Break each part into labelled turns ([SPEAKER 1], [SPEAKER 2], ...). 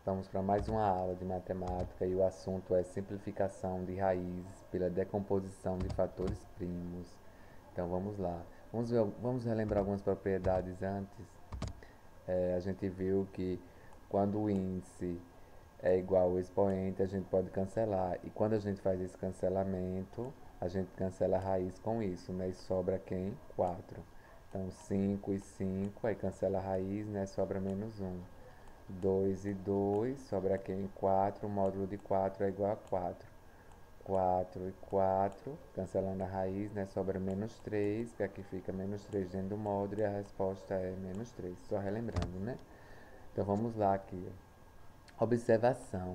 [SPEAKER 1] Vamos para mais uma aula de matemática e o assunto é simplificação de raízes pela decomposição de fatores primos. Então vamos lá. Vamos relembrar algumas propriedades antes. A gente viu que quando o índice é igual ao expoente, a gente pode cancelar. E quando a gente faz esse cancelamento, a gente cancela a raiz com isso, né? E sobra quem? 4. Então 5 e 5, aí cancela a raiz, né? Sobra menos 1. 2 e 2, sobra quem? 4, o módulo de 4 é igual a 4. 4 e 4, cancelando a raiz, né? Sobra menos 3, que aqui fica menos 3 dentro do módulo e a resposta é menos 3. Só relembrando, né? Então vamos lá aqui. Observação.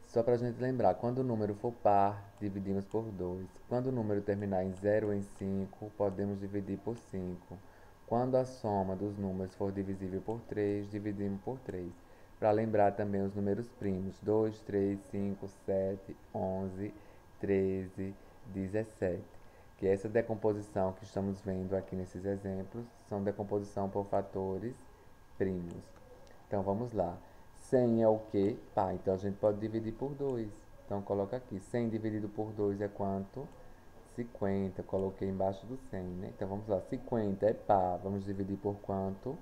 [SPEAKER 1] Só para a gente lembrar, quando o número for par, dividimos por 2. Quando o número terminar em 0 ou em 5, podemos dividir por 5. Quando a soma dos números for divisível por 3, dividimos por 3. Para lembrar também os números primos, 2, 3, 5, 7, 11, 13, 17. Que essa decomposição que estamos vendo aqui nesses exemplos são decomposição por fatores primos. Então vamos lá. 100 é o quê? Pá, então a gente pode dividir por 2. Então coloca aqui. 100 dividido por 2 é quanto? 50. Coloquei embaixo do 100, né? Então vamos lá. 50 é pá. Vamos dividir por quanto?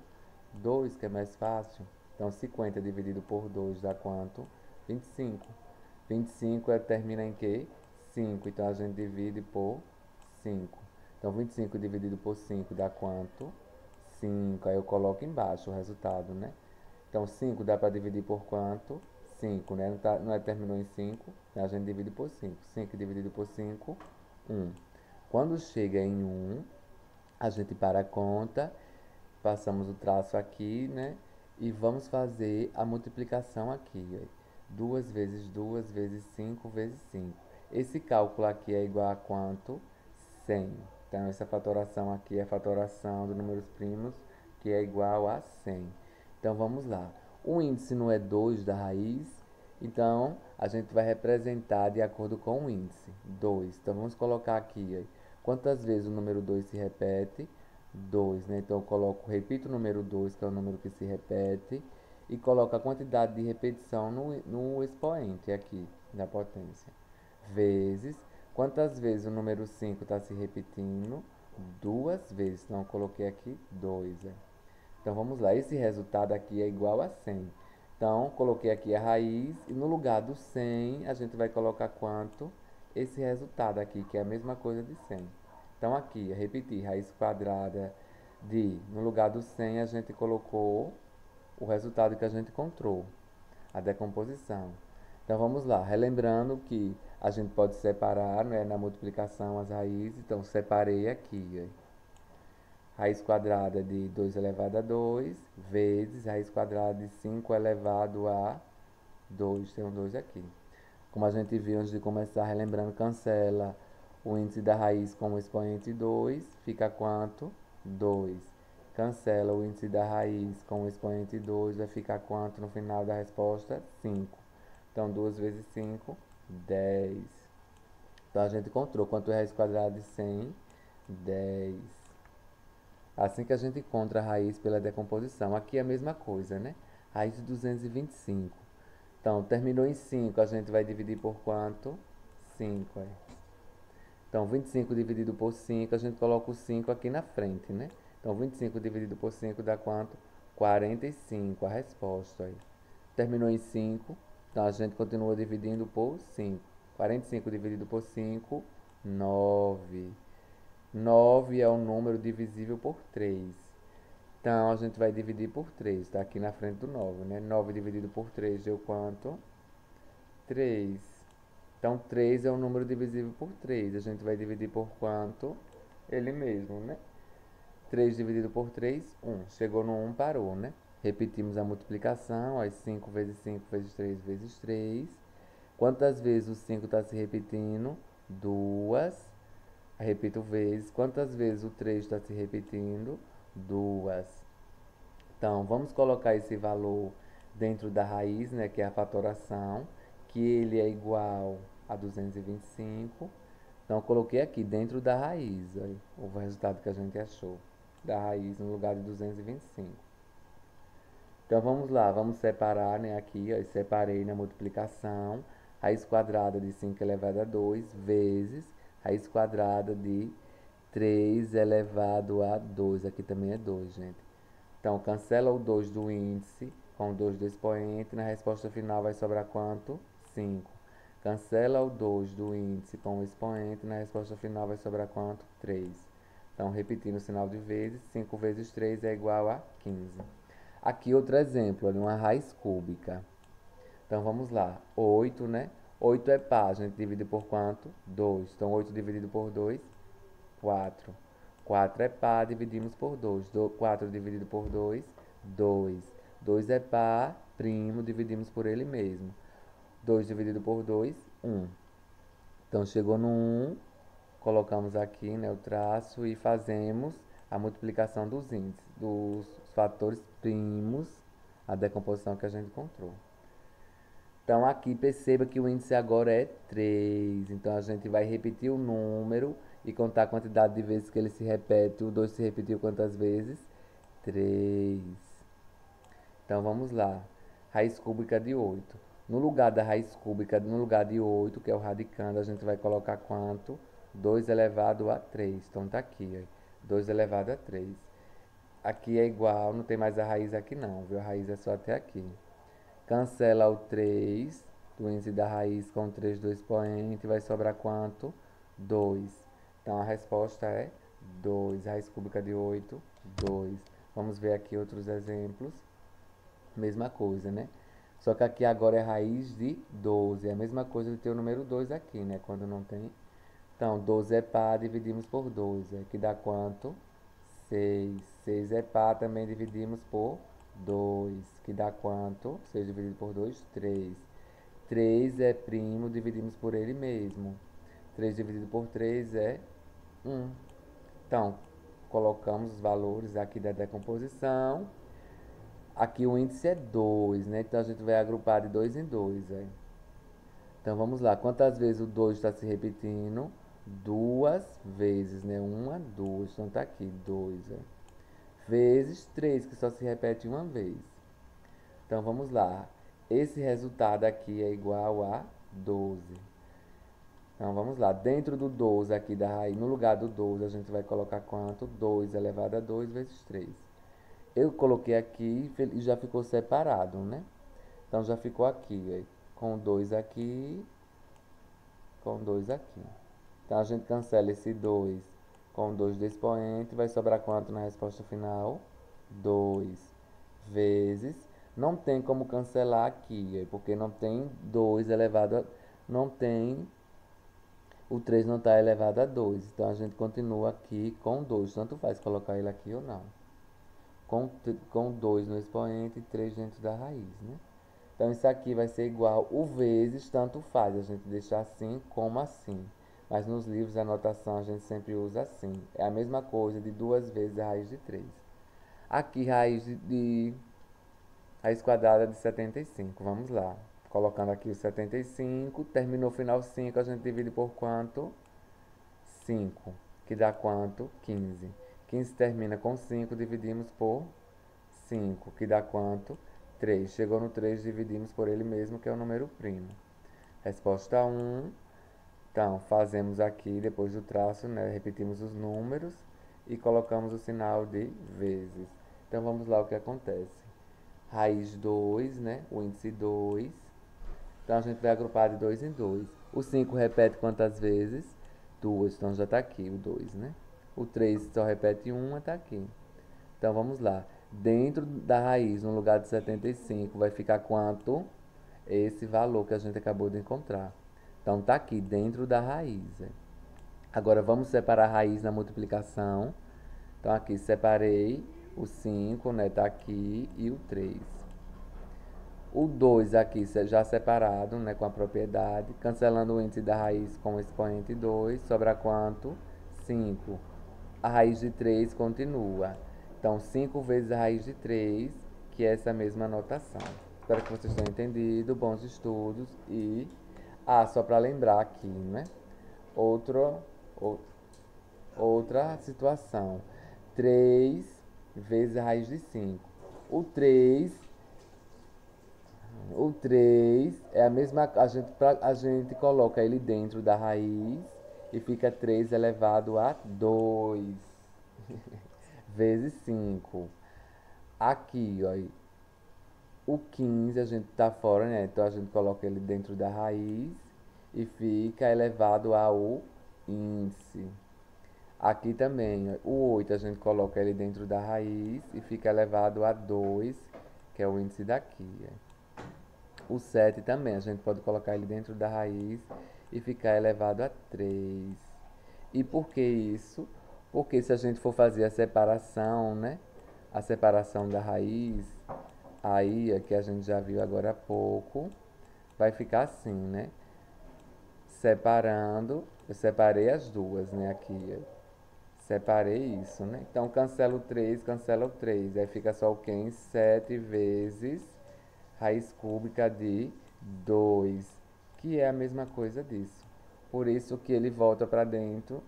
[SPEAKER 1] 2, que é mais fácil. Então 50 dividido por 2 dá quanto? 25. 25 termina em quê? 5. Então a gente divide por 5. Então 25 dividido por 5 dá quanto? 5. Aí eu coloco embaixo o resultado, né? Então 5 dá para dividir por quanto? 5, né? Não terminou em 5, a gente divide por 5. 5 dividido por 5, 1. Quando chega em 1, a gente para a conta, passamos o traço aqui, né? E vamos fazer a multiplicação aqui. 2 vezes 2 vezes 5 vezes 5. Esse cálculo aqui é igual a quanto? 100. Então, essa fatoração aqui é a fatoração dos números primos, que é igual a 100. Então, vamos lá. O índice não é 2 da raiz, então a gente vai representar de acordo com o índice, 2. Então, vamos colocar aqui, quantas vezes o número 2 se repete? 2, né? Então, eu coloco, repito o número 2, que é o número que se repete, e coloco a quantidade de repetição no expoente aqui, da potência, vezes. Quantas vezes o número 5 está se repetindo? 2 vezes. Então, eu coloquei aqui 2. Então, vamos lá. Esse resultado aqui é igual a 100. Então, coloquei aqui a raiz. E no lugar do 100, a gente vai colocar quanto? Esse resultado aqui, que é a mesma coisa de 100. Então, aqui, repetir. Raiz quadrada de... No lugar do 100, a gente colocou o resultado que a gente encontrou. A decomposição. Então vamos lá, relembrando que a gente pode separar, né, na multiplicação as raízes. Então separei aqui, raiz quadrada de 2 elevado a 2 vezes raiz quadrada de 5 elevado a 2. Tem um 2 aqui. Como a gente viu antes de começar, relembrando, cancela o índice da raiz com o expoente 2, fica quanto? 2. Cancela o índice da raiz com o expoente 2, vai ficar quanto no final da resposta? 5. Então, 2 vezes 5, 10. Então, a gente encontrou quanto é raiz quadrada de 100? 10. Assim que a gente encontra a raiz pela decomposição. Aqui é a mesma coisa, né? Raiz de 225. Então, terminou em 5, a gente vai dividir por quanto? 5. Então, 25 dividido por 5, a gente coloca o 5 aqui na frente, né? Então, 25 dividido por 5 dá quanto? 45, a resposta aí. Terminou em 5, então a gente continua dividindo por 5. 45 dividido por 5, 9. 9 é um número divisível por 3. Então, a gente vai dividir por 3, está aqui na frente do 9, né? 9 dividido por 3 deu quanto? 3. Então, 3 é um número divisível por 3. A gente vai dividir por quanto? Ele mesmo, né? 3 dividido por 3, 1. Chegou no 1, parou, né? Repetimos a multiplicação. As 5 vezes 5 vezes 3 vezes 3. Quantas vezes o 5 está se repetindo? 2. Repito vezes. Quantas vezes o 3 está se repetindo? 2. Então, vamos colocar esse valor dentro da raiz, né, que é a fatoração, que ele é igual a 225. Então, eu coloquei aqui dentro da raiz, aí, o resultado que a gente achou, da raiz no lugar de 225. Então vamos lá, vamos separar, né, aqui, ó, eu separei na multiplicação, raiz quadrada de 5 elevado a 2 vezes raiz quadrada de 3 elevado a 2, aqui também é 2, gente. Então cancela o 2 do índice com o 2 do expoente, na resposta final vai sobrar quanto? 5. Cancela o 2 do índice com o expoente, na resposta final vai sobrar quanto? 3. Então repetindo o sinal de vezes, 5 vezes 3 é igual a 15. Aqui outro exemplo, olha, uma raiz cúbica. Então vamos lá, 8, né? 8 é par, a gente divide por quanto? 2. Então 8 dividido por 2, 4. 4 é par, dividimos por 2. 4 dividido por 2, 2. 2 é par, primo, dividimos por ele mesmo. 2 dividido por 2, 1. Então chegou no 1, colocamos aqui, né, o traço e fazemos a multiplicação dos índices, dos fatores primos, a decomposição que a gente encontrou. Então aqui perceba que o índice agora é 3. Então a gente vai repetir o número e contar a quantidade de vezes que ele se repete. O 2 se repetiu quantas vezes? 3. Então vamos lá. Raiz cúbica de 8. No lugar da raiz cúbica, no lugar de 8, que é o radicando, a gente vai colocar quanto? 2 elevado a 3. Então tá aqui, ó. 2 elevado a 3. Aqui é igual, não tem mais a raiz aqui não, viu? A raiz é só até aqui. Cancela o 3 do índice da raiz com o 3 do expoente, vai sobrar quanto? 2. Então a resposta é 2. Raiz cúbica de 8, 2. Vamos ver aqui outros exemplos. Mesma coisa, né? Só que aqui agora é raiz de 12. É a mesma coisa de ter o número 2 aqui, né? Quando não tem. Então, 12 é par, dividimos por 2. Aqui dá quanto? 6. 6 é par, também dividimos por 2. Que dá quanto? 6 dividido por 2, 3. 3 é primo, dividimos por ele mesmo. 3 dividido por 3 é 1. Então, colocamos os valores aqui da decomposição. Aqui o índice é 2, né? Então a gente vai agrupar de 2 em 2, velho. Então vamos lá. Quantas vezes o 2 está se repetindo? Duas vezes, né? Uma, duas. Então tá aqui, 2, velho. Vezes 3, que só se repete uma vez. Então vamos lá. Esse resultado aqui é igual a 12. Então vamos lá. Dentro do 12 aqui da raiz, no lugar do 12, a gente vai colocar quanto? 2 elevado a 2 vezes 3. Eu coloquei aqui e já ficou separado, né? Então já ficou aqui, com 2 aqui, com 2 aqui. Então a gente cancela esse 2 com 2 do expoente, vai sobrar quanto na resposta final? 2 vezes. Não tem como cancelar aqui, porque não tem 2 elevado a... Não tem... O 3 não está elevado a 2. Então a gente continua aqui com 2. Tanto faz colocar ele aqui ou não. Com 2 no expoente e 3 dentro da raiz, né? Então isso aqui vai ser igual, o vezes tanto faz, a gente deixa assim como assim. Mas nos livros a notação a gente sempre usa assim. É a mesma coisa de 2 vezes a raiz de 3. Aqui raiz quadrada de 75, vamos lá. Colocando aqui o 75, terminou o final 5, a gente divide por quanto? 5, que dá quanto? 15. 15 termina com 5, dividimos por 5, que dá quanto? 3. Chegou no 3, dividimos por ele mesmo, que é o número primo. Resposta 1. Então, fazemos aqui, depois do traço, né, repetimos os números e colocamos o sinal de vezes. Então, vamos lá o que acontece. Raiz 2, né, o índice 2. Então, a gente vai agrupar de 2 em 2. O 5 repete quantas vezes? 2, então já está aqui o 2, né? O 3 só repete 1, está aqui. Então, vamos lá. Dentro da raiz, no lugar de 75, vai ficar quanto? Esse valor que a gente acabou de encontrar. Então, tá aqui, dentro da raiz. Agora, vamos separar a raiz na multiplicação. Então, aqui, separei o 5, né? Tá aqui, e o 3. O 2 aqui já separado, né? Com a propriedade. Cancelando o índice da raiz com o expoente 2. Sobra quanto? 5. A raiz de 3 continua. Então, 5 vezes a raiz de 3, que é essa mesma notação. Espero que vocês tenham entendido. Bons estudos. E, só para lembrar aqui, né? Outra situação. 3 vezes a raiz de 5. O 3 O 3 é a mesma, a gente coloca ele dentro da raiz e fica 3 elevado a 2 vezes 5. Aqui, ó, o 15 a gente tá fora, né? Então a gente coloca ele dentro da raiz e fica elevado ao índice. Aqui também, ó, o 8 a gente coloca ele dentro da raiz e fica elevado a 2, que é o índice daqui. O 7 também, a gente pode colocar ele dentro da raiz e ficar elevado a 3. E por que isso? Porque se a gente for fazer a separação, né? A separação da raiz, aí, que a gente já viu agora há pouco, vai ficar assim, né? Separando, eu separei as duas, né? Aqui, separei isso, né? Então, cancela o 3, cancela o 3. Aí fica só o quê? Em 7 vezes raiz cúbica de 2, que é a mesma coisa disso. Por isso que ele volta para dentro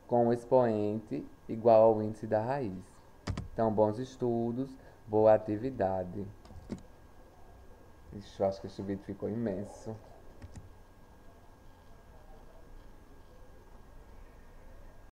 [SPEAKER 1] com o expoente igual ao índice da raiz. Então, bons estudos, boa atividade. Ixi, eu acho que esse vídeo ficou imenso.